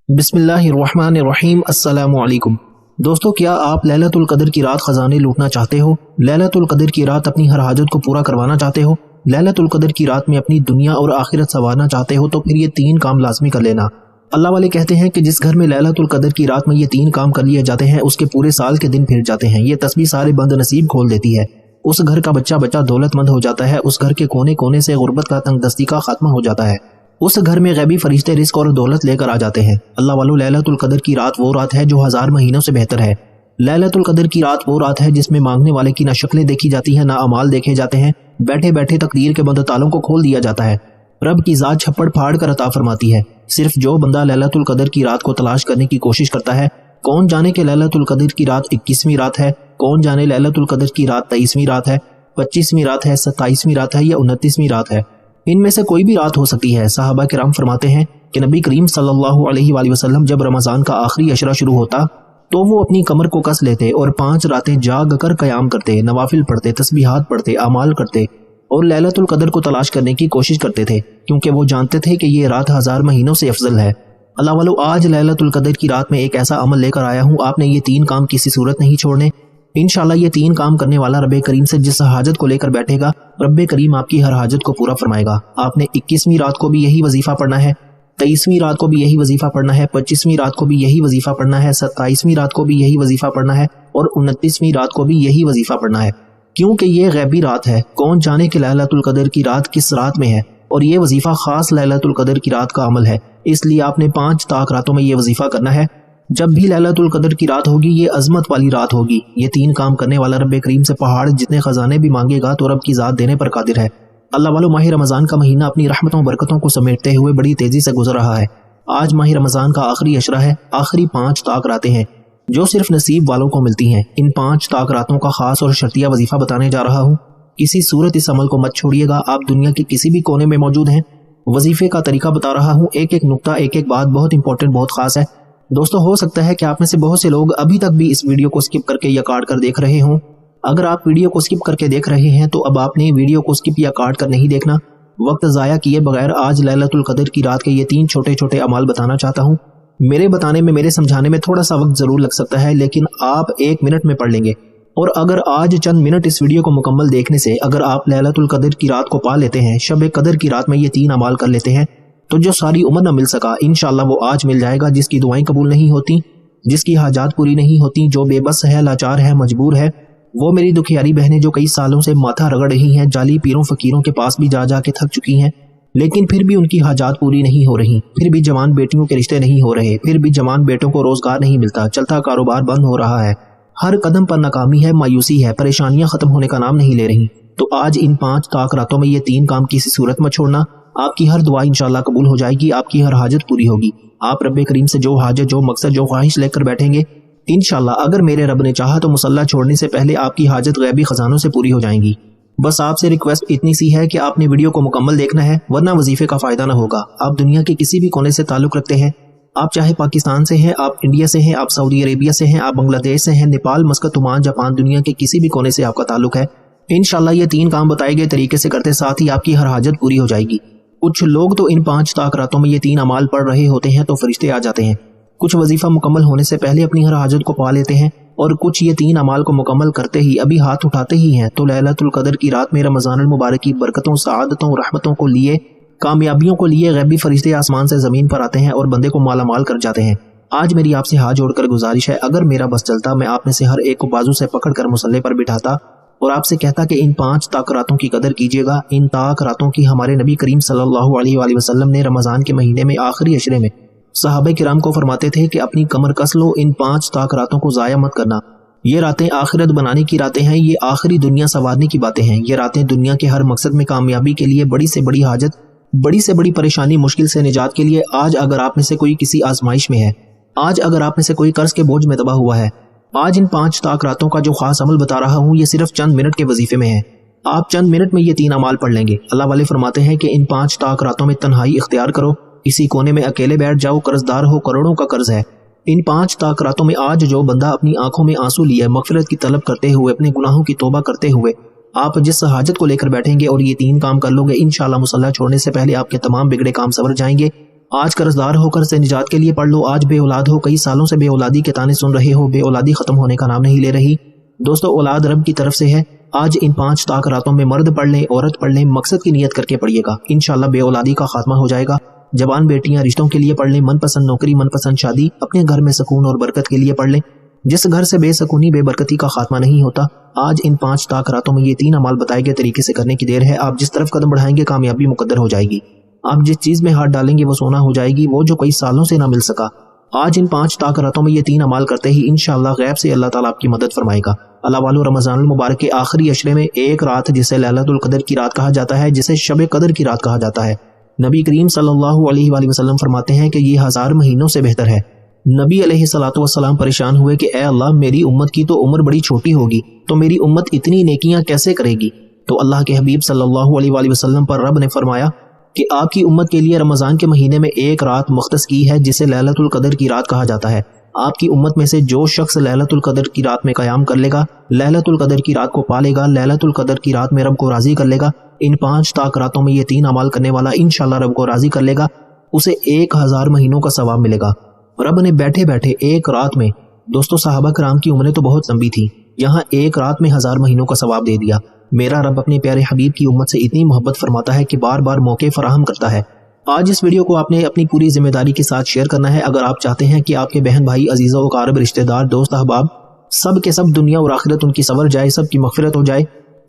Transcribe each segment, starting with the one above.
بسم اللہ الرحمن الرحیم۔ السلام علیکم دوستو، کیا آپ لیلۃ القدر کی رات خزانے لوٹنا چاہتے ہو؟ لیلۃ القدر کی رات اپنی ہر حاجت کو پورا کروانا چاہتے ہو؟ لیلۃ القدر کی رات میں اپنی دنیا اور آخرت سنوارنا چاہتے ہو تو پھر یہ 3 کام لازمی کر لینا۔ اللہ والے کہتے ہیں کہ جس گھر میں لیلۃ القدر کی رات میں یہ 3 کام کر لیے جاتے ہیں اس کے پورے سال کے دن پھر جاتے ہیں۔ یہ تسبیح سارے بند نصیب کھول دیتی ہے۔ اس گھر کا بچہ دولت مند ہو جاتا ہے۔ اس گھر کے کونے کونے سے غربت کا تنگ دستی کا خاتمہ ہو جاتا ہے۔ اس گھر میں غیبی فرشتے رزق اور دولت لے کر آ جاتے ہیں۔ اللہ والو، لیلۃ القدر کی رات وہ رات ہے جو 1000 مہینوں سے بہتر ہے۔ لیلۃ القدر کی رات وہ رات ہے جس میں مانگنے والے کی نہ شکلیں دیکھی جاتی ہیں نہ اعمال دیکھے جاتے ہیں۔ بیٹھے بیٹھے تقدیر کے بند تالوں کو کھول دیا جاتا ہے۔ رب کی ذات چھپڑ پھاڑ کر عطا فرماتی ہے۔ صرف جو بندہ لیلۃ القدر کی رات کو تلاش کرنے کی کوشش کرتا ہے، کون جانے کہ لیلۃ القدر کی رات 21ویں رات ہے، کون جانے لیلۃ القدر کی رات 23ویں رات ہے، 25ویں رات ہے، 27ویں رات ہے یا 29ویں رات ہے۔ ان میں سے کوئی بھی رات ہو سکتی ہے۔ صحابہ کرام فرماتے ہیں کہ نبی کریم صلی اللہ علیہ وآلہ وسلم جب رمضان کا آخری عشرہ شروع ہوتا تو وہ اپنی کمر کو کس لیتے اور 5 راتیں جاگ کر قیام کرتے، نوافل پڑھتے، تسبیحات پڑھتے، اعمال کرتے اور لیلۃ القدر کو تلاش کرنے کی کوشش کرتے تھے، کیونکہ وہ جانتے تھے کہ یہ رات 1000 مہینوں سے افضل ہے۔ اللہ والو، آج لیلۃ القدر کی رات میں ایک ایسا عمل لے کر آیا ہوں، آپ نے یہ 3 کام کسی صورت نہیں چھوڑنے۔ انشاءاللہ یہ 3 کام کرنے والا رب کریم سے جس حاجت کو لے کر بیٹھے گا، رب کریم آپ کی ہر حاجت کو پورا فرمائے گا۔ آپ نے 21ویں رات کو بھی یہی وظیفہ پڑھنا ہے، 23ویں رات کو بھی یہی وظیفہ پڑھنا ہے، 25ویں رات کو بھی یہی وظیفہ پڑھنا ہے، 27ویں رات کو بھی یہی وظیفہ پڑھنا ہے اور 29ویں رات کو بھی یہی وظیفہ پڑھنا ہے، کیونکہ یہ غیبی رات ہے۔ کون جانے کہ لیلۃ القدر کی رات کس رات میں ہے، اور یہ وظیفہ خاص لیلۃ القدر کی رات کا عمل ہے۔ اس لیے آپ نے 5 طاق راتوں میں یہ وظیفہ کرنا ہے۔ جب بھی لیلۃ القدر کی رات ہوگی یہ عظمت والی رات ہوگی۔ یہ 3 کام کرنے والا رب کریم سے پہاڑ جتنے خزانے بھی مانگے گا تو رب کی ذات دینے پر قادر ہے۔ اللہ والو، ماہ رمضان کا مہینہ اپنی رحمتوں برکتوں کو سمیٹتے ہوئے بڑی تیزی سے گزر رہا ہے۔ آج ماہ رمضان کا آخری عشرہ ہے۔ آخری 5 طاق راتیں ہیں جو صرف نصیب والوں کو ملتی ہیں۔ ان 5 طاق راتوں کا خاص اور شرطیہ وظیفہ بتانے جا رہا ہوں۔ کسی صورت اس عمل کو مت چھوڑیے گا۔ آپ دنیا کے کسی بھی کونے میں موجود ہیں، وظیفے کا طریقہ بتا رہا ہوں۔ ایک ایک نقطہ، ایک ایک بات بہت امپورٹنٹ، بہت خاص ہے۔ دوستو، ہو سکتا ہے کہ آپ میں سے بہت سے لوگ ابھی تک بھی اس ویڈیو کو سکپ کر کے یا کاٹ کر دیکھ رہے ہوں۔ اگر آپ ویڈیو کو سکپ کر کے دیکھ رہے ہیں تو اب آپ نے ویڈیو کو سکپ یا کاٹ کر نہیں دیکھنا۔ وقت ضائع کیے بغیر آج لیلۃ القدر کی رات کے یہ 3 چھوٹے چھوٹے اعمال بتانا چاہتا ہوں۔ میرے بتانے میں، میرے سمجھانے میں تھوڑا سا وقت ضرور لگ سکتا ہے، لیکن آپ 1 منٹ میں پڑھ لیں گے۔ اور اگر آج چند منٹ اس ویڈیو کو مکمل دیکھنے سے اگر آپ لیلۃ القدر کی رات کو پا لیتے ہیں، شب قدر کی رات میں یہ 3 اعمال کر لیتے ہیں، تو جو ساری عمر نہ مل سکا انشاءاللہ وہ آج مل جائے گا۔ جس کی دعائیں قبول نہیں ہوتی، جس کی حاجات پوری نہیں ہوتی، جو بے بس ہے، لاچار ہے، مجبور ہے، وہ میری دکھیاری بہنیں جو کئی سالوں سے ماتھا رگڑ رہی ہیں، جعلی پیروں فقیروں کے پاس بھی جا جا کے تھک چکی ہیں، لیکن پھر بھی ان کی حاجات پوری نہیں ہو رہی، پھر بھی جوان بیٹیوں کے رشتے نہیں ہو رہے، پھر بھی جوان بیٹوں کو روزگار نہیں ملتا، چلتا کاروبار بند ہو رہا ہے، ہر قدم پر ناکامی ہے، مایوسی ہے، پریشانیاں ختم ہونے کا نام نہیں لے رہی، تو آج ان 5 طاق راتوں میں یہ 3 کام کسی صورت مت چھوڑنا۔ آپ کی ہر دعا انشاءاللہ قبول ہو جائے گی، آپ کی ہر حاجت پوری ہوگی۔ آپ رب کریم سے جو حاجت، جو مقصد، جو خواہش لے کر بیٹھیں گے، انشاءاللہ اگر میرے رب نے چاہا تو مصلی چھوڑنے سے پہلے آپ کی حاجت غیبی خزانوں سے پوری ہو جائیں گی۔ بس آپ سے ریکویسٹ اتنی سی ہے کہ آپ نے ویڈیو کو مکمل دیکھنا ہے، ورنہ وظیفے کا فائدہ نہ ہوگا۔ آپ دنیا کے کسی بھی کونے سے تعلق رکھتے ہیں، آپ چاہے پاکستان سے ہیں، آپ انڈیا سے ہیں، آپ سعودی عربیہ سے ہیں، آپ بنگلہ دیش سے ہیں، نیپال، مسقط، عمان، جاپان، دنیا کے کسی بھی کونے سے آپ کا تعلق ہے، انشاءاللہ یہ 3 کام بتائے گئے طریقے سے کرتے ساتھ ہی آپ کی ہر حاجت پوری ہو جائے گی۔ کچھ لوگ تو ان 5 طاق راتوں میں یہ 3 اعمال پڑھ رہے ہوتے ہیں تو فرشتے آ جاتے ہیں، کچھ وظیفہ مکمل ہونے سے پہلے اپنی ہر حاجت کو پا لیتے ہیں، اور کچھ یہ 3 اعمال کو مکمل کرتے ہی ابھی ہاتھ اٹھاتے ہی ہیں تو لیلۃ القدر کی رات میں رمضان المبارک کی برکتوں، سعادتوں، رحمتوں کو لیے، کامیابیوں کو لیے غیبی فرشتے آسمان سے زمین پر آتے ہیں اور بندے کو مالا مال کر جاتے ہیں۔ آج میری آپ سے ہاتھ جوڑ کر گزارش ہے، اگر میرا بس چلتا میں آپ میں سے ہر ایک کو بازو سے پکڑ کر مصلی پر بٹھاتا اور آپ سے کہتا کہ ان 5 طاق راتوں کی قدر کیجیے گا۔ ان طاق راتوں کی ہمارے نبی کریم صلی اللہ علیہ وآلہ وسلم نے رمضان کے مہینے میں آخری عشرے میں صحابہ کرام کو فرماتے تھے کہ اپنی کمر کس لو، ان 5 طاق راتوں کو ضائع مت کرنا۔ یہ راتیں آخرت بنانے کی راتیں ہیں، یہ آخری دنیا سنوارنے کی باتیں ہیں، یہ راتیں دنیا کے ہر مقصد میں کامیابی کے لیے، بڑی سے بڑی حاجت، بڑی سے بڑی پریشانی، مشکل سے نجات کے لیے۔ آج اگر آپ میں سے کوئی کسی آزمائش میں ہے، آج اگر آپ میں سے کوئی قرض کے بوجھ میں تباہ ہوا ہے، آج ان 5 طاق راتوں کا جو خاص عمل بتا رہا ہوں یہ صرف چند منٹ کے وظیفے میں ہے۔ آپ چند منٹ میں یہ 3 اعمال پڑھ لیں گے۔ اللہ والے فرماتے ہیں کہ ان 5 طاق راتوں میں تنہائی اختیار کرو، اسی کونے میں اکیلے بیٹھ جاؤ، قرضدار ہو، کروڑوں کا قرض ہے۔ ان 5 طاق راتوں میں آج جو بندہ اپنی آنکھوں میں آنسو لیے مغفرت کی طلب کرتے ہوئے، اپنے گناہوں کی توبہ کرتے ہوئے آپ جس حاجت کو لے کر بیٹھیں گے اور یہ 3 کام کر لو گے، انشاءاللہ مصلی چھوڑنے سے پہلے آپ کے تمام بگڑے کام سنور جائیں گے۔ آج قرضدار ہو کر سے نجات کے لیے پڑھ لو، آج بے اولاد ہو، کئی سالوں سے بے اولادی کے تانے سن رہے ہو، بے اولادی ختم ہونے کا نام نہیں لے رہی۔ دوستو اولاد رب کی طرف سے ہے، آج ان 5 طاق راتوں میں مرد پڑھ لیں، عورت پڑھ لیں، مقصد کی نیت کر کے پڑھیے گا، انشاءاللہ بے اولادی کا خاتمہ ہو جائے گا۔ جوان بیٹیاں رشتوں کے لیے پڑھ لیں، من پسند نوکری، من پسند شادی، اپنے گھر میں سکون اور برکت کے لیے پڑھ لیں۔ جس گھر سے بے سکونی بے برکتی کا خاتمہ نہیں ہوتا، آج ان 5 طاق راتوں میں یہ 3 اعمال بتائے گئے طریقے سے کرنے کی دیر ہے۔ آپ جس طرف قدم بڑھائیں گے کامیابی مقدر ہو جائے گی، آپ جس چیز میں ہاتھ ڈالیں گے وہ سونا ہو جائے گی، وہ جو کئی سالوں سے نہ مل سکا۔ آج ان 5 طاق راتوں میں یہ 3 اعمال کرتے ہی انشاءاللہ غیب سے اللہ تعالیٰ آپ کی مدد فرمائے گا۔ اللہ والو، رمضان المبارک کے آخری عشرے میں ایک رات جسے لیلۃ القدر کی رات کہا جاتا ہے، جسے شب قدر کی رات کہا جاتا ہے، نبی کریم صلی اللہ علیہ وآلہ وسلم فرماتے ہیں کہ یہ 1000 مہینوں سے بہتر ہے۔ نبی علیہ الصلوۃ والسلام پریشان ہوئے کہ اے اللہ، میری امت کی تو عمر بڑی چھوٹی ہوگی، تو میری امت اتنی نیکیاں کیسے کرے گی؟ تو اللہ کے حبیب صلی اللہ علیہ وآلہ وسلم پر رب نے فرمایا کہ آپ کی امت کے لیے رمضان کے مہینے میں ایک رات مختص کی ہے جسے لیلۃ القدر کی رات کہا جاتا ہے۔ آپ کی امت میں سے جو شخص لیلۃ القدر کی رات میں قیام کر لے گا، لیلۃ القدر کی رات کو پا لے گا، لیلۃ القدر کی رات میں رب کو راضی کر لے گا، ان 5 طاق راتوں میں یہ 3 اعمال کرنے والا انشاءاللہ رب کو راضی کر لے گا، اسے 1000 مہینوں کا ثواب ملے گا۔ رب نے بیٹھے بیٹھے ایک رات میں، دوستو صحابہ کرام کی عمریں تو بہت لمبی تھی، یہاں ایک رات میں 1000 مہینوں کا ثواب دے دیا۔ میرا رب اپنے پیارے حبیب کی امت سے اتنی محبت فرماتا ہے کہ بار بار موقع فراہم کرتا ہے۔ آج اس ویڈیو کو آپ نے اپنی پوری ذمہ داری کے ساتھ شیئر کرنا ہے۔ اگر آپ چاہتے ہیں کہ آپ کے بہن بھائی، عزیزہ و اقارب، رشتہ دار، دوست احباب سب کے سب دنیا اور آخرت ان کی سنور جائے، سب کی مغفرت ہو جائے،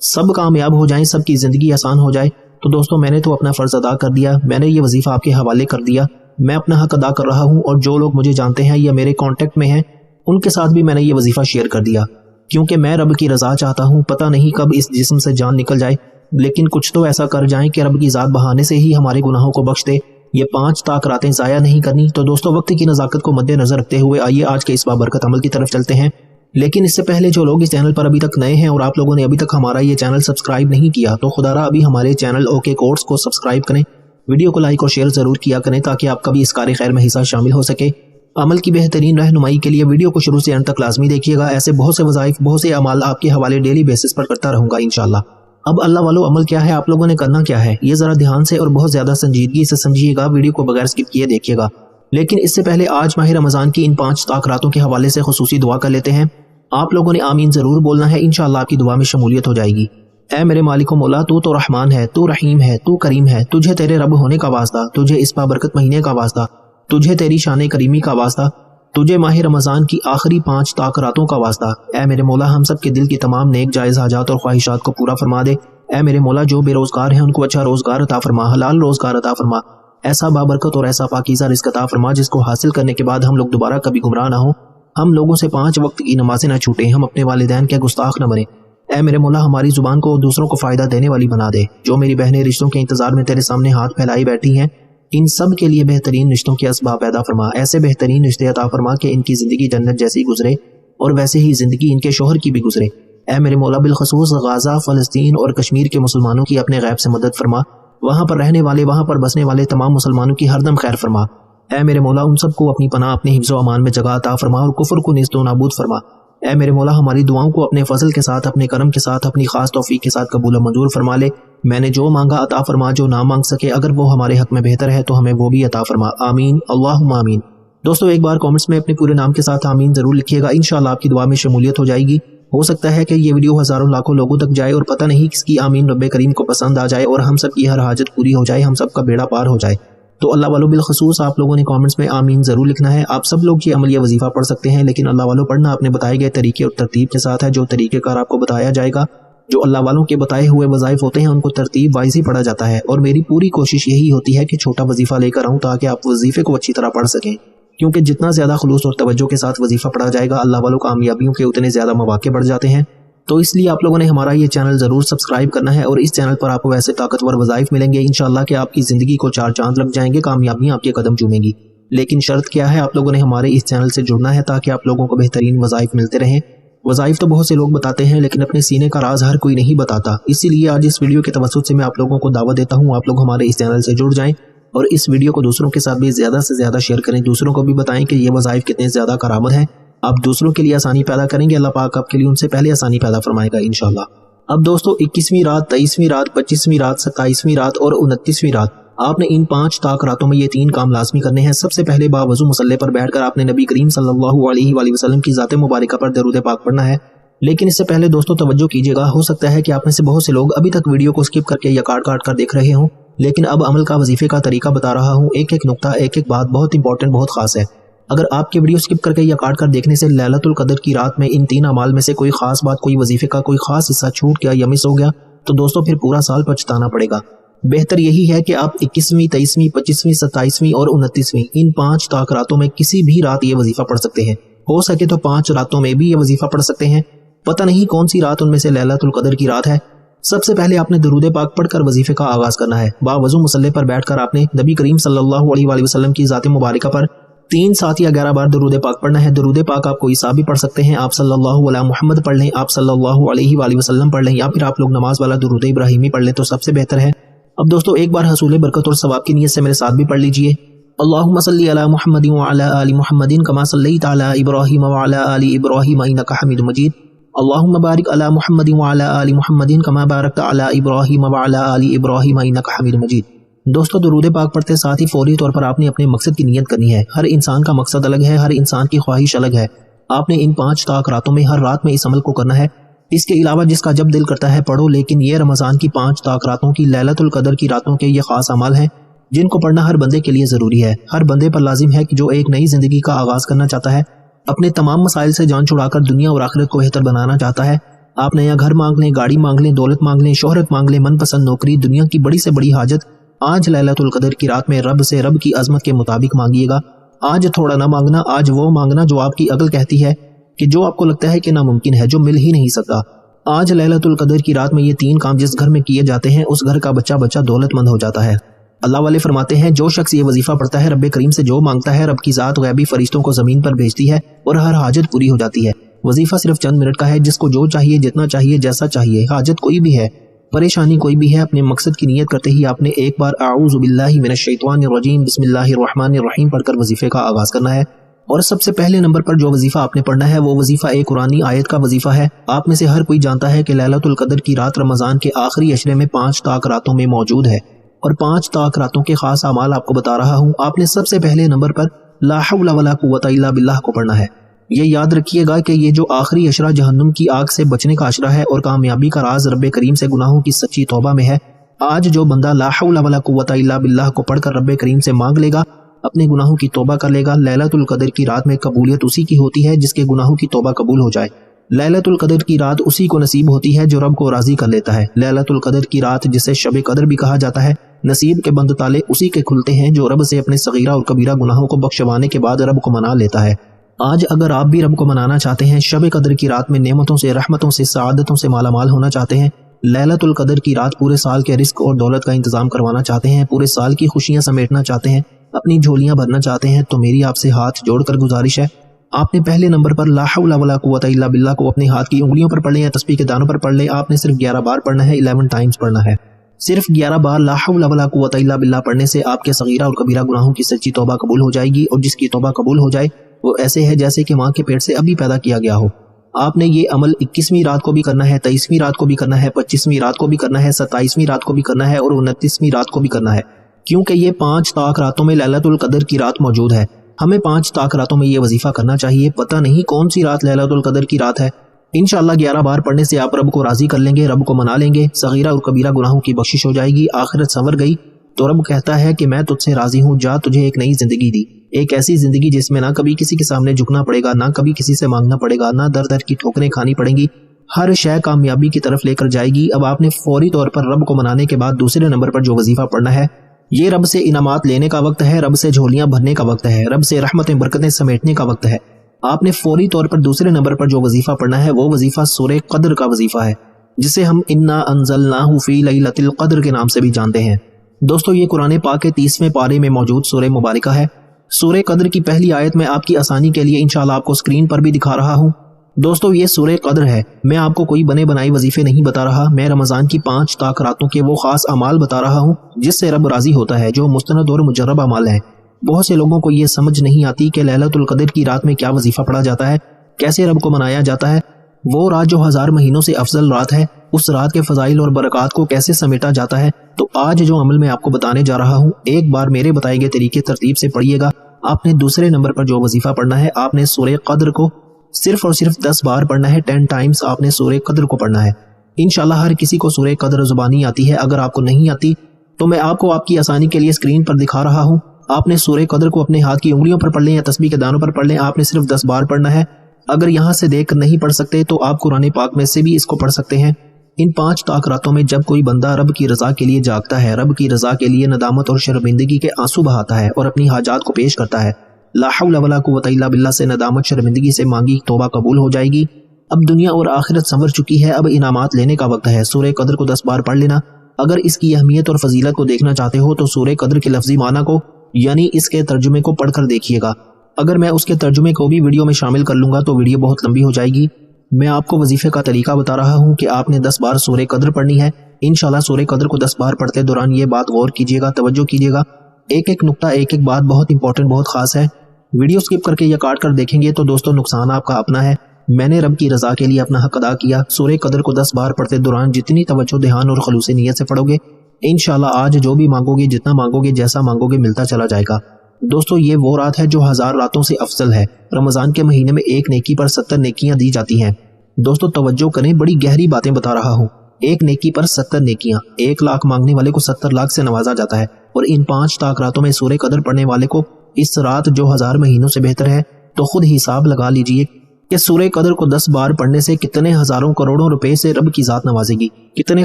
سب کامیاب ہو جائیں، سب کی زندگی آسان ہو جائے، تو دوستو میں نے تو اپنا فرض ادا کر دیا، میں نے یہ وظیفہ آپ کے حوالے کر دیا، میں اپنا حق ادا کر رہا ہوں، اور جو لوگ مجھے جانتے ہیں یا میرے کانٹیکٹ میں ہیں ان کے ساتھ بھی میں نے یہ وظیفہ شیئر کر دیا، کیونکہ میں رب کی رضا چاہتا ہوں۔ پتہ نہیں کب اس جسم سے جان نکل جائے، لیکن کچھ تو ایسا کر جائیں کہ رب کی ذات بہانے سے ہی ہمارے گناہوں کو بخش دے۔ یہ 5 طاق راتیں ضائع نہیں کرنی۔ تو دوستو وقت کی نزاکت کو مد نظر رکھتے ہوئے آئیے آج کے اس بابرکت عمل کی طرف چلتے ہیں، لیکن اس سے پہلے جو لوگ اس چینل پر ابھی تک نئے ہیں اور آپ لوگوں نے ابھی تک ہمارا یہ چینل سبسکرائب نہیں کیا، تو خدا را ابھی ہمارے چینل اوکے کورس کو سبسکرائب کریں، ویڈیو کو لائک اور شیئر ضرور کیا کریں تاکہ آپ کا بھی اس کار خیر میں حصہ شامل ہو سکے۔ عمل کی بہترین رہنمائی کے لیے ویڈیو کو شروع سے اینڈ تک لازمی دیکھیے گا، ایسے بہت سے وظائف، بہت سے اعمال آپ کے حوالے ڈیلی بیسس پر کرتا رہوں گا انشاءاللہ۔ اب اللہ والو عمل کیا ہے، آپ لوگوں نے کرنا کیا ہے، یہ ذرا دھیان سے اور بہت زیادہ سنجیدگی سے سمجھیے گا، ویڈیو کو بغیر سکپ کیے دیکھیے گا۔ لیکن اس سے پہلے آج ماہ رمضان کی ان 5 طاق راتوں کے حوالے سے خصوصی دعا کر لیتے ہیں۔ آپ لوگوں نے آمین ضرور بولنا ہے، انشاءاللہ آپ کی دعا میں شمولیت ہو جائے گی۔ اے میرے مالک و مولا، تو رحمان ہے، تو رحیم ہے، تو کریم ہے، تجھے تیرے رب ہونے کا واسطہ، تجھے اس بابرکت مہینے کا واسطہ، تجھے تیری شان کریمی کا واسطہ، تجھے ماہ رمضان کی آخری 5 طاق راتوں کا واسطہ۔ اے میرے مولا، ہم سب کے دل کی تمام نیک جائز حاجات اور خواہشات کو پورا فرما دے۔ اے میرے مولا، جو بے روزگار ہیں ان کو اچھا روزگار عطا فرما، حلال روزگار عطا فرما، ایسا بابرکت اور ایسا پاکیزہ رزق عطا فرما جس کو حاصل کرنے کے بعد ہم لوگ دوبارہ کبھی گمراہ نہ ہوں، ہم لوگوں سے 5 وقت کی نمازیں نہ چھوٹیں، ہم اپنے والدین کے گستاخ نہ بنیں۔ اے میرے مولا، ہماری زبان کو دوسروں کو فائدہ دینے والی بنا دے۔ جو میری بہنیں رشتوں کے انتظار میں تیرے سامنے ہاتھ پھیلائی بیٹھی ہیں، ان سب کے لیے بہترین رشتوں کے اسباب پیدا فرما، ایسے بہترین رشتے عطا فرما کہ ان کی زندگی جنت جیسی گزرے اور ویسے ہی زندگی ان کے شوہر کی بھی گزرے۔ اے میرے مولا، بالخصوص غزہ، فلسطین اور کشمیر کے مسلمانوں کی اپنے غیب سے مدد فرما، وہاں پر رہنے والے، وہاں پر بسنے والے تمام مسلمانوں کی ہر دم خیر فرما۔ اے میرے مولا، ان سب کو اپنی پناہ، اپنے حفظ و امان میں جگہ عطا فرما اور کفر کو نیست و نابود فرما۔ اے میرے مولا، ہماری دعاؤں کو اپنے فضل کے ساتھ، اپنے کرم کے ساتھ، اپنی خاص توفیق کے ساتھ قبول و منظور فرما لے۔ میں نے جو مانگا عطا فرما، جو نہ مانگ سکے اگر وہ ہمارے حق میں بہتر ہے تو ہمیں وہ بھی عطا فرما، آمین اللہم آمین۔ دوستو ایک بار کامنٹس میں اپنے پورے نام کے ساتھ آمین ضرور لکھیے گا، انشاءاللہ آپ کی دعا میں شمولیت ہو جائے گی۔ ہو سکتا ہے کہ یہ ویڈیو ہزاروں لاکھوں لوگوں تک جائے اور پتہ نہیں کس کی آمین رب کریم کو پسند آ جائے اور ہم سب کی ہر حاجت پوری ہو جائے، ہم سب کا بیڑا پار ہو جائے۔ تو اللہ والو بالخصوص آپ لوگوں نے کامنٹس میں آمین ضرور لکھنا ہے۔ آپ سب لوگ یہ عمل یا وظیفہ پڑھ سکتے ہیں، لیکن اللہ والو پڑھنا اپنے بتائے گئے طریقے اور ترتیب کے ساتھ ہے، جو طریقہ کار آپ کو بتایا جائے گا۔ جو اللہ والوں کے بتائے ہوئے وظائف ہوتے ہیں ان کو ترتیب وائز ہی پڑھا جاتا ہے، اور میری پوری کوشش یہی ہوتی ہے کہ چھوٹا وظیفہ لے کر آؤں تاکہ آپ وظیفے کو اچھی طرح پڑھ سکیں، کیونکہ جتنا زیادہ خلوص اور توجہ کے ساتھ وظیفہ پڑھا جائے گا اللہ والوں کامیابیوں کے اتنے زیادہ مواقع بڑھ جاتے ہیں۔ تو اس لیے آپ لوگوں نے ہمارا یہ چینل ضرور سبسکرائب کرنا ہے، اور اس چینل پر آپ کو ایسے طاقتور وظائف ملیں گے انشاءاللہ کہ آپ کی زندگی کو 4 چاند لگ جائیں گے، کامیابیاں آپ کے قدم چومیں گی۔ لیکن شرط کیا ہے، آپ لوگوں نے ہمارے اس چینل سے جڑنا ہے تاکہ آپ لوگوں کو بہترین وظائف ملتے رہیں۔ وظائف تو بہت سے لوگ بتاتے ہیں لیکن اپنے سینے کا راز ہر کوئی نہیں بتاتا، اسی لیے آج اس ویڈیو کے توسط سے میں آپ لوگوں کو دعوت دیتا ہوں آپ لوگ ہمارے اس چینل سے جڑ جائیں اور اس ویڈیو کو دوسروں کے ساتھ بھی زیادہ سے زیادہ شیئر کریں، دوسروں کو بھی بتائیں کہ یہ وظائف کتنے زیادہ کارآمد ہیں۔ آپ دوسروں کے لیے آسانی پیدا کریں گے، اللہ پاک آپ کے لیے ان سے پہلے آسانی پیدا فرمائے گا انشاءاللہ۔ اب دوستو 21ویں رات، 23ویں رات، 25ویں رات، 27ویں رات اور 29ویں رات آپ نے ان 5 طاق راتوں میں یہ 3 کام لازمی کرنے ہیں۔ سب سے پہلے باوضو مصلی پر بیٹھ کر آپ نے نبی کریم صلی اللہ علیہ وآلہ وسلم کی ذات مبارکہ پر درود پاک پڑھنا ہے۔ لیکن اس سے پہلے دوستو توجہ کیجیے گا، ہو سکتا ہے کہ آپ میں سے بہت سے لوگ ابھی تک ویڈیو کو سکپ کر کے یا کاٹ کر دیکھ رہے ہوں، لیکن اب عمل کا وظیفے کا طریقہ بتا رہا ہوں۔ ایک ایک نقطہ، ایک ایک بات بہت امپورٹنٹ، بہت خاص ہے۔ اگر آپ کے ویڈیو سکپ کر کے یا کاٹ کر دیکھنے سے لیلۃ القدر کی رات میں ان 3 اعمال میں سے کوئی خاص بات، کوئی وظیفے کا کوئی خاص حصہ چھوٹ گیا یا مس ہو گیا تو دوستو پھر پورا سال پچھتانا پڑے گا۔ بہتر یہی ہے کہ آپ 21ویں، 23ویں، 25ویں، 27ویں اور 29ویں ان 5 طاق راتوں میں کسی بھی رات یہ وظیفہ پڑھ سکتے ہیں۔ ہو سکے تو 5 راتوں میں بھی یہ وظیفہ پڑھ سکتے ہیں، پتہ نہیں کون سی رات ان میں سے لیلۃ القدر کی رات ہے۔ سب سے پہلے آپ نے درود پاک پڑھ کر وظیفے کا آغاز کرنا ہے۔ باوضو مصلی پر بیٹھ کر آپ نے نبی کریم صلی اللہ علیہ وآلہ وسلم کی ذات مبارکہ پر 3، 7 یا 11 بار درود پاک پڑھنا ہے۔ درود پاک آپ کوئی سا بھی پڑھ سکتے ہیں، آپ صلی اللہ علیہ محمد پڑھ لیں، آپ صلی اللہ علیہ وآلہ وسلم پڑھ لیں، یا پھر آپ لوگ نماز والا درود ابراہیمی پڑھ لیں تو سب سے بہتر ہے۔ اب دوستو ایک بار حصول برکت اور ثواب کی نیت سے میرے ساتھ بھی پڑھ لیجئے۔ اللہم صلی علی محمد وعلی آل محمد کما صلیت علی ابراہیم وعلی آل ابراہیم انک حمید مجید۔ اللہم بارک علی محمد وعلی آل محمد کما بارکت علی ابراہیم وعلی آل ابراہیم انک حمید مجید۔ دوستو درود پاک پڑھتے ساتھ ہی فوری طور پر آپ نے اپنے مقصد کی نیت کرنی ہے۔ ہر انسان کا مقصد الگ ہے، ہر انسان کی خواہش الگ ہے۔ آپ نے ان 5 طاق راتوں میں ہر رات میں اس عمل کو کرنا ہے۔ اس کے علاوہ جس کا جب دل کرتا ہے پڑھو، لیکن یہ رمضان کی 5 طاق راتوں کی لیلۃ القدر کی راتوں کے یہ خاص اعمال ہیں جن کو پڑھنا ہر بندے کے لیے ضروری ہے۔ ہر بندے پر لازم ہے کہ جو ایک نئی زندگی کا آغاز کرنا چاہتا ہے، اپنے تمام مسائل سے جان چھڑا کر دنیا اور آخرت کو بہتر بنانا چاہتا ہے۔ آپ نیا گھر مانگ لیں، گاڑی مانگ لیں، دولت مانگ لیں، شہرت مانگ لیں، من پسند نوکری، دنیا کی بڑی سے بڑی حاجت آج لیلۃ القدر کی رات میں رب سے رب کی عظمت کے مطابق مانگیے گا۔ آج تھوڑا نہ مانگنا، آج وہ مانگنا جو آپ کی عقل کہتی ہے کہ جو آپ کو لگتا ہے کہ ناممکن ہے، جو مل ہی نہیں سکتا۔ آج لیلۃ القدر کی رات میں یہ 3 کام جس گھر میں کیے جاتے ہیں اس گھر کا بچہ دولت مند ہو جاتا ہے۔ اللہ والے فرماتے ہیں جو شخص یہ وظیفہ پڑھتا ہے رب کریم سے جو مانگتا ہے، رب کی ذات غیبی فرشتوں کو زمین پر بھیجتی ہے اور ہر حاجت پوری ہو جاتی ہے۔ وظیفہ صرف چند منٹ کا ہے، جس کو جو چاہیے، جتنا چاہیے، جیسا چاہیے، حاجت کوئی بھی ہے، پریشانی کوئی بھی ہے، اپنے مقصد کی نیت کرتے ہی آپ نے ایک بار اعوذ باللہ من الشیطان الرجیم بسم اللہ الرحمن الرحیم پڑھ کر وظیفے کا آغاز کرنا ہے۔ اور سب سے پہلے نمبر پر جو وظیفہ آپ نے پڑھنا ہے وہ وظیفہ ایک قرآنی آیت کا وظیفہ ہے۔ آپ میں سے ہر کوئی جانتا ہے کہ لیلۃ القدر کی رات رمضان کے آخری عشرے میں 5 طاق راتوں میں موجود ہے، اور 5 طاق راتوں کے خاص اعمال آپ کو بتا رہا ہوں۔ آپ نے سب سے پہلے نمبر پر لا حول ولا قوت الا باللہ کو پڑھنا ہے۔ یہ یاد رکھیے گا کہ یہ جو آخری عشرہ جہنم کی آگ سے بچنے کا عشرہ ہے اور کامیابی کا راز رب کریم سے گناہوں کی سچی توبہ میں ہے۔ آج جو بندہ لا حول ولا قوت الا باللہ کو پڑھ کر رب کریم سے مانگ لے گا، اپنے گناہوں کی توبہ کر لے گا، لیلۃ القدر کی رات میں قبولیت اسی کی ہوتی ہے جس کے گناہوں کی توبہ قبول ہو جائے۔ لیلۃ القدر کی رات اسی کو نصیب ہوتی ہے جو رب کو راضی کر لیتا ہے۔ لیلۃ القدر کی رات جسے شب قدر بھی کہا جاتا ہے، نصیب کے بند تالے اسی کے کھلتے ہیں جو رب سے اپنے صغیرہ اور کبیرہ گناہوں کو بخشوانے کے بعد رب کو منا لیتا ہے۔ آج اگر آپ بھی رب کو منانا چاہتے ہیں، شب قدر کی رات میں نعمتوں سے، رحمتوں سے، سعادتوں سے مالا مال ہونا چاہتے ہیں، لیلۃ القدر کی رات پورے سال کے رزق اور دولت کا انتظام کروانا چاہتے ہیں، پورے سال کی خوشیاں سمیٹنا چاہتے ہیں، اپنی جھولیاں بھرنا چاہتے ہیں، تو میری آپ سے ہاتھ جوڑ کر گزارش ہے، آپ نے پہلے نمبر پر لا حول ولا قوت الا باللہ کو اپنے ہاتھ کی انگلیوں پر پڑھ لیں یا تسبیح کے دانوں پر پڑھ لیں۔ آپ نے صرف 11 بار پڑھنا ہے، 11 ٹائمز پڑھنا ہے۔ صرف 11 بار لا حول ولا قوت الا باللہ پڑھنے سے آپ کے صغیرہ اور کبیرہ گناہوں کی سچی توبہ قبول ہو جائے گی، اور جس کی توبہ قبول ہو جائے وہ ایسے ہے جیسے کہ ماں کے پیٹ سے ابھی پیدا کیا گیا ہو۔ آپ نے یہ عمل 21ویں رات کو بھی کرنا ہے، 23ویں رات کو بھی کرنا ہے، 25ویں رات کو بھی کرنا ہے، 27ویں رات کو بھی کرنا ہے اور 29ویں رات کو بھی کرنا ہے، کیونکہ یہ 5 طاق راتوں میں لیلۃ القدر کی رات موجود ہے۔ ہمیں 5 طاق راتوں میں یہ وظیفہ کرنا چاہیے، پتہ نہیں کون سی رات لیلۃ القدر کی رات ہے۔ انشاءاللہ 11 بار پڑھنے سے آپ رب کو راضی کر لیں گے، رب کو منا لیں گے، صغیرہ اور کبیرہ گناہوں کی بخشش ہو جائے گی، آخرت سنور گئی تو رب کہتا ہے کہ میں تجھ سے راضی ہوں، جا تجھے ایک نئی زندگی دی، ایک ایسی زندگی جس میں نہ کبھی کسی کے سامنے جھکنا پڑے گا، نہ کبھی کسی سے مانگنا پڑے گا، نہ در در کی ٹھوکریں کھانی پڑیں گی، ہر شے کامیابی کی طرف لے کر جائے گی۔ اب آپ نے فوری طور پر رب کو منانے کے بعد دوسرے نمبر پر جو وظیفہ پڑھنا ہے، یہ رب سے انعامات لینے کا وقت ہے، رب سے جھولیاں بھرنے کا وقت ہے، رب سے رحمتیں برکتیں سمیٹنے کا وقت ہے۔ آپ نے فوری طور پر دوسرے نمبر پر جو وظیفہ پڑھنا ہے وہ وظیفہ سورہ قدر کا وظیفہ ہے، جسے ہم انا انزلناہ فی لیلۃ القدر کے نام سے بھی جانتے ہیں۔ دوستو یہ قرآن پاک کے 30ویں پارے میں موجود سورہ مبارکہ ہے۔ سورہ قدر کی پہلی آیت میں آپ کی آسانی کے لیے انشاءاللہ آپ کو اسکرین پر بھی دکھا رہا ہوں۔ دوستو یہ سورہ قدر ہے، میں آپ کو کوئی بنے بنائی وظیفے نہیں بتا رہا، میں رمضان کی 5 طاق راتوں کے وہ خاص اعمال بتا رہا ہوں جس سے رب راضی ہوتا ہے، جو مستند اور مجرب اعمال ہیں۔ بہت سے لوگوں کو یہ سمجھ نہیں آتی کہ لیلۃ القدر کی رات میں کیا وظیفہ پڑھا جاتا ہے، کیسے رب کو منایا جاتا ہے۔ وہ رات جو 1000 مہینوں سے افضل رات ہے، اس رات کے فضائل اور برکات کو کیسے سمیٹا جاتا ہے، تو آج جو عمل میں آپ کو بتانے جا رہا ہوں، ایک بار میرے بتائے گئے طریقے ترتیب سے پڑھیے گا۔ آپ نے دوسرے نمبر پر جو وظیفہ پڑھنا ہے، آپ نے سورہ قدر کو صرف اور صرف 10 بار پڑھنا ہے، 10 ٹائمز آپ نے سورہ قدر کو پڑھنا ہے۔ انشاءاللہ ہر کسی کو سورہ قدر زبانی آتی ہے، اگر آپ کو نہیں آتی تو میں آپ کو آپ کی آسانی کے لیے اسکرین پر دکھا رہا ہوں۔ آپ نے سورہ قدر کو اپنے ہاتھ کی انگلیوں پر پڑھ لیں یا تسبیح کے دانوں پر پڑھ لیں، آپ نے صرف 10 بار پڑھنا ہے۔ اگر یہاں سے دیکھ کر نہیں پڑھ سکتے تو آپ قرآن پاک میں سے بھی اس کو پڑھ سکتے ہیں۔ ان 5 طاق راتوں میں جب کوئی بندہ رب کی رضا کے لیے جاگتا ہے، رب کی رضا کے لیے ندامت اور شرمندگی کے آنسو بہاتا ہے اور اپنی حاجات کو پیش کرتا ہے، لا حول ولا قوت الا باللہ سے ندامت شرمندگی سے مانگی توبہ قبول ہو جائے گی۔ اب دنیا اور آخرت سنور چکی ہے، اب انعامات لینے کا وقت ہے۔ سورہ قدر کو 10 بار پڑھ لینا۔ اگر اس کی اہمیت اور فضیلت کو دیکھنا چاہتے ہو تو سورہ قدر کے لفظی معنی کو یعنی اس کے ترجمے کو پڑھ کر دیکھیے گا۔ اگر میں اس کے ترجمے کو بھی ویڈیو میں شامل کر لوں گا تو ویڈیو بہت لمبی ہو جائے گی۔ میں آپ کو وظیفے کا طریقہ بتا رہا ہوں کہ آپ نے 10 بار سورہ قدر پڑھنی ہے۔ انشاءاللہ سورہ قدر کو 10 بار پڑھتے دوران یہ بات غور کیجیے گا، توجہ کیجیے گا، ایک ایک نقطہ، ایک ایک بات بہت امپورٹنٹ، بہت خاص ہے۔ ویڈیو سکپ کر کے یا کاٹ کر دیکھیں گے تو دوستوں نقصان آپ کا اپنا ہے۔ میں نے رب کی رضا کے لیے اپنا حق ادا کیا۔ سورہ قدر کو 10 بار پڑھتے دوران جتنی توجہ، دھیان اور خلوص نیت سے پڑھو گے، انشاءاللہ آج جو بھی مانگو گے، جتنا مانگو گے، جیسا مانگو گے، ملتا چلا جائے گا۔ دوستو یہ وہ رات ہے جو 1000 راتوں سے افضل ہے۔ رمضان کے مہینے میں ایک نیکی پر 70 نیکیاں دی جاتی ہیں۔ دوستو توجہ کریں، بڑی گہری باتیں بتا رہا ہوں۔ ایک نیکی پر 70 نیکیاں، 1 لاکھ مانگنے والے کو 70 لاکھ سے نوازا جاتا ہے۔ اور ان 5 طاق راتوں میں سورہ قدر پڑھنے والے کو اس رات جو 1000 مہینوں سے بہتر ہے، تو خود حساب لگا لیجئے کہ سورہ قدر کو 10 بار پڑھنے سے کتنے ہزاروں کروڑوں روپے سے رب کی ذات نوازے گی، کتنے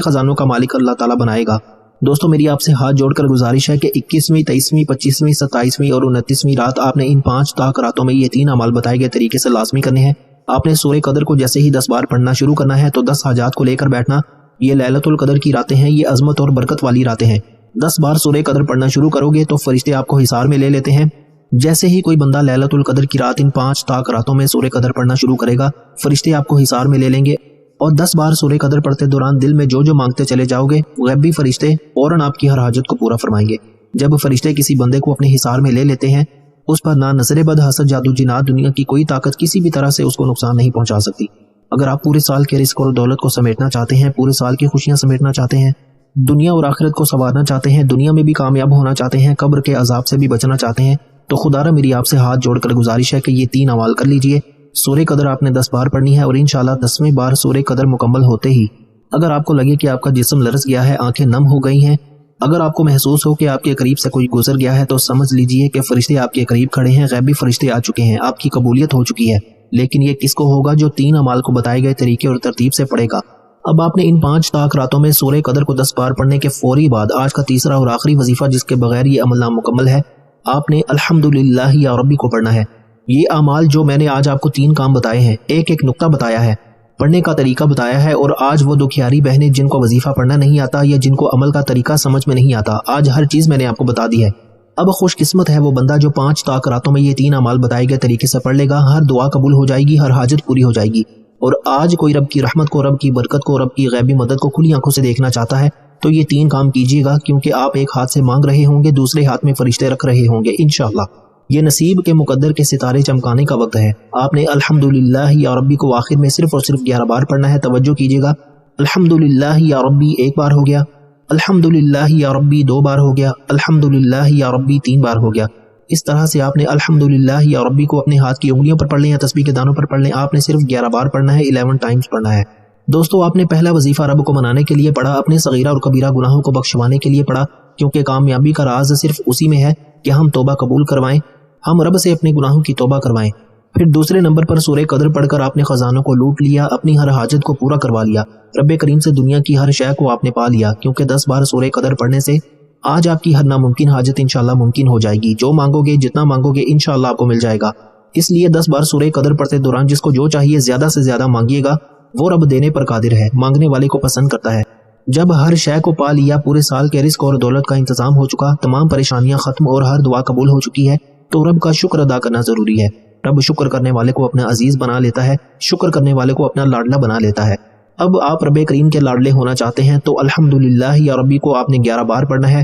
خزانوں کا مالک اللہ تعالیٰ بنائے گا۔ دوستو میری آپ سے ہاتھ جوڑ کر گزارش ہے کہ 21ویں، 23ویں، 25ویں، 27ویں اور 29ویں رات آپ نے ان 5 طاق راتوں میں یہ 3 اعمال بتائے گئے طریقے سے لازمی کرنے ہیں۔ آپ نے سورہ قدر کو جیسے ہی 10 بار پڑھنا شروع کرنا ہے تو 10 حاجات کو لے کر بیٹھنا۔ یہ لیلۃ القدر کی راتیں ہیں، یہ عظمت اور برکت والی راتیں ہیں۔ 10 بار سورہ قدر پڑھنا شروع کرو گے تو فرشتے آپ کو حصار میں لے لیتے ہیں۔ جیسے ہی کوئی بندہ لیلۃ القدر کی رات ان 5 طاق راتوں میں سورہ قدر پڑھنا شروع کرے گا، فرشتے آپ کو حصار میں لے لیں گے اور 10 بار سورہ قدر پڑھتے دوران دل میں جو جو مانگتے چلے جاؤ گے، غیبی فرشتے فوراً آپ کی ہر حاجت کو پورا فرمائیں گے۔ جب فرشتے کسی بندے کو اپنے حصار میں لے لیتے ہیں، اس پر نہ نظر بد، حسد، جادو، جنات، دنیا کی کوئی طاقت کسی بھی طرح سے اس کو نقصان نہیں پہنچا سکتی۔ اگر آپ پورے سال کے رزق اور دولت کو سمیٹنا چاہتے ہیں، پورے سال کی خوشیاں سمیٹنا چاہتے ہیں، دنیا اور آخرت کو سنوارنا چاہتے ہیں، دنیا میں بھی کامیاب ہونا چاہتے ہیں، قبر کے عذاب سے بھی بچنا چاہتے ہیں، تو خدا را میری آپ سے ہاتھ جوڑ کر گزارش ہے کہ یہ 3 اعمال کر لیجئے۔ سورہ قدر آپ نے 10 بار پڑھنی ہے اور انشاءاللہ 10ویں بار سورہ قدر مکمل ہوتے ہی اگر آپ کو لگے کہ آپ کا جسم لرز گیا ہے، آنکھیں نم ہو گئی ہیں، اگر آپ کو محسوس ہو کہ آپ کے قریب سے کوئی گزر گیا ہے، تو سمجھ لیجئے کہ فرشتے آپ کے قریب کھڑے ہیں، غیبی فرشتے آ چکے ہیں، آپ کی قبولیت ہو چکی ہے۔ لیکن یہ کس کو ہوگا؟ جو 3 اعمال کو بتائے گئے طریقے اور ترتیب سے پڑھے گا۔ اب آپ نے ان 5 طاق راتوں میں سورہ قدر کو 10 بار پڑھنے کے فوری بعد آج کا تیسرا اور آخری وظیفہ، جس کے بغیر یہ عمل نامکمل ہے، آپ نے الحمدللہ یا ربی کو پڑھنا ہے۔ یہ اعمال جو میں نے آج آپ کو 3 کام بتائے ہیں، ایک ایک نقطہ بتایا ہے، پڑھنے کا طریقہ بتایا ہے، اور آج وہ دکھیاری بہنیں جن کو وظیفہ پڑھنا نہیں آتا یا جن کو عمل کا طریقہ سمجھ میں نہیں آتا، آج ہر چیز میں نے آپ کو بتا دی ہے۔ اب خوش قسمت ہے وہ بندہ جو 5 طاق راتوں میں یہ 3 اعمال بتائے گئے طریقے سے پڑھ لے گا، ہر دعا قبول ہو جائے گی، ہر حاجت پوری ہو جائے گی۔ اور آج کوئی رب کی رحمت کو، رب کی برکت کو، رب کی غیبی مدد کو کھلی آنکھوں سے دیکھنا چاہتا ہے تو یہ 3 کام کیجیے گا، کیونکہ آپ ایک ہاتھ سے مانگ رہے ہوں گے، دوسرے ہاتھ میں فرشتے رکھ رہے ہوں گے انشاءاللہ۔ یہ نصیب کے مقدر کے ستارے چمکانے کا وقت ہے۔ آپ نے الحمدللہ یا ربی کو آخر میں صرف اور صرف 11 بار پڑھنا ہے، توجہ کیجیے گا۔ الحمدللہ یا ربی 1 بار ہو گیا، الحمدللہ یا ربی 2 بار ہو گیا، الحمدللہ یا ربی 3 بار ہو گیا۔ اس طرح سے آپ نے الحمدللہ یا ربی کو اپنے ہاتھ کی انگلیوں پر پڑھ لیں یا تسبیح کے دانوں پر پڑھ لیں، آپ نے صرف 11 بار پڑھنا ہے، 11 ٹائمز پڑھنا ہے۔ دوستو آپ نے پہلا وظیفہ رب کو منانے کے لیے پڑھا، اپنے صغیرہ اور کبیرہ گناہوں کو بخشوانے کے لیے پڑھا، کیونکہ کامیابی کا راز صرف اسی میں ہے کہ ہم توبہ قبول کروائیں، ہم رب سے اپنے گناہوں کی توبہ کروائیں۔ پھر دوسرے نمبر پر سورہ قدر پڑھ کر آپ نے خزانوں کو لوٹ لیا، اپنی ہر حاجت کو پورا کروا لیا، رب کریم سے دنیا کی ہر شے کو آپ نے پا لیا، کیونکہ 10 بار سورہ قدر پڑھنے سے آج آپ کی ہر ناممکن حاجت انشاءاللہ ممکن ہو جائے گی۔ جو مانگو گے، جتنا مانگو گے، انشاءاللہ آپ کو مل جائے گا۔ اس لیے 10 بار سورہ قدر پڑھتے دوران جس کو جو چاہیے زیادہ سے زیادہ مانگیے گا، وہ رب دینے پر قادر ہے، مانگنے والے کو پسند کرتا ہے۔ جب ہر شے کو پا لیا، پورے سال کے رزق اور دولت کا انتظام ہو چکا، تمام پریشانیاں ختم اور ہر دعا قبول ہو چکی ہے، تو رب کا شکر ادا کرنا ضروری ہے۔ رب شکر کرنے والے کو اپنا عزیز بنا لیتا ہے، شکر کرنے والے کو اپنا لاڈلا بنا لیتا ہے۔ اب آپ رب کریم کے لاڈلے ہونا چاہتے ہیں تو الحمدللہ یا ربی کو آپ نے 11 بار پڑھنا ہے،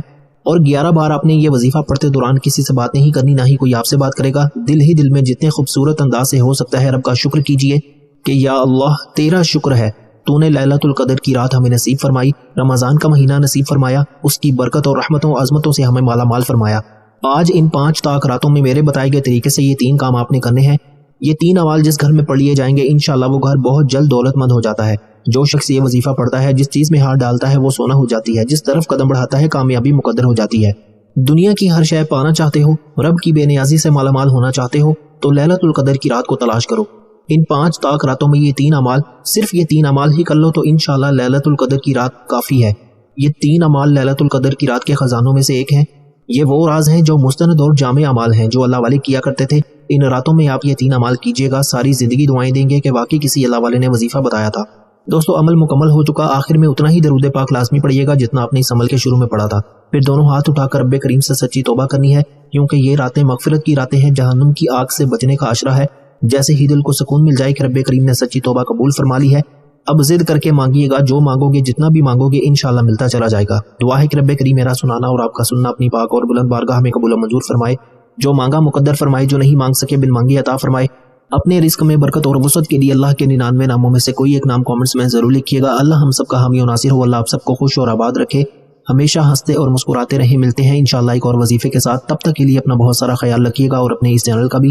اور 11 بار آپ نے یہ وظیفہ پڑھتے دوران کسی سے بات نہیں کرنی، نہ ہی کوئی آپ سے بات کرے گا۔ دل ہی دل میں جتنے خوبصورت انداز سے ہو سکتا ہے رب کا شکر کیجئے، کہ یا اللہ تیرا شکر ہے، تو نے لیلۃ القدر کی رات ہمیں نصیب فرمائی، رمضان کا مہینہ نصیب فرمایا، اس کی برکت اور رحمتوں و عظمتوں سے ہمیں مالا مال فرمایا۔ آج ان 5 طاق راتوں میں میرے بتائے گئے طریقے سے یہ 3 کام آپ نے کرنے ہیں۔ یہ 3 اعمال جس گھر میں پڑھ لیے جائیں گے انشاءاللہ وہ گھر بہت جلد دولت مند ہو جاتا ہے۔ جو شخص یہ وظیفہ پڑھتا ہے، جس چیز میں ہاتھ ڈالتا ہے وہ سونا ہو جاتی ہے، جس طرف قدم بڑھاتا ہے کامیابی مقدر ہو جاتی ہے۔ دنیا کی ہر شے پانا چاہتے ہو، رب کی بے نیازی سے مالا مال ہونا چاہتے ہو تو لیلۃ القدر کی رات کو تلاش کرو۔ ان 5 طاق راتوں میں یہ 3 اعمال، صرف یہ 3 اعمال ہی کر لو تو انشاءاللہ لیلۃ القدر کی رات کافی ہے۔ یہ 3 اعمال لیلۃ القدر کی رات کے خزانوں میں سے ایک ہیں۔ یہ وہ راز ہیں جو مستند اور جامع اعمال ہیں جو اللہ والے کیا کرتے تھے۔ ان راتوں میں آپ یہ 3 اعمال کیجئے گا، ساری زندگی دعائیں دیں گے کہ واقعی کسی اللہ والے نے وظیفہ بتایا تھا۔ دوستو عمل مکمل ہو چکا، آخر میں اتنا ہی درود پاک لازمی پڑھیے گا جتنا آپ نے اس عمل کے شروع میں پڑھا تھا۔ پھر دونوں ہاتھ اٹھا کر رب کریم سے سچی توبہ کرنی ہے، کیونکہ یہ راتیں مغفرت کی راتیں ہیں، جہنم کی آگ سے بچنے کا عشرہ ہے۔ جیسے ہی دل کو سکون مل جائے کہ رب کریم نے سچی توبہ قبول فرما لی ہے، اب ضد کر کے مانگیے گا، جو مانگو گے جتنا بھی مانگو گے انشاءاللہ ملتا چلا جائے گا۔ دعا ہے کہ رب کریم میرا سنانا اور آپ کا سننا اپنی پاک اور بلند بارگاہ میں قبول و منظور فرمائے، جو مانگا مقدر فرمائے، جو نہیں مانگ سکے بن مانگی عطا فرمائے۔ اپنے رزق میں برکت اور وسعت کے لیے اللہ کے 99 ناموں میں سے کوئی ایک نام کامنٹس میں ضرور لکھیے گا۔ اللہ ہم سب کا حامی و ناصر ہو، اللہ آپ سب کو خوش اور آباد رکھے، ہمیشہ ہنستے اور مسکراتے رہیں۔ ملتے ہیں انشاءاللہ ایک اور وظیفے کے ساتھ، تب تک کے لیے اپنا بہت سارا خیال رکھیے گا اور اپنے اس چینل کا بھی۔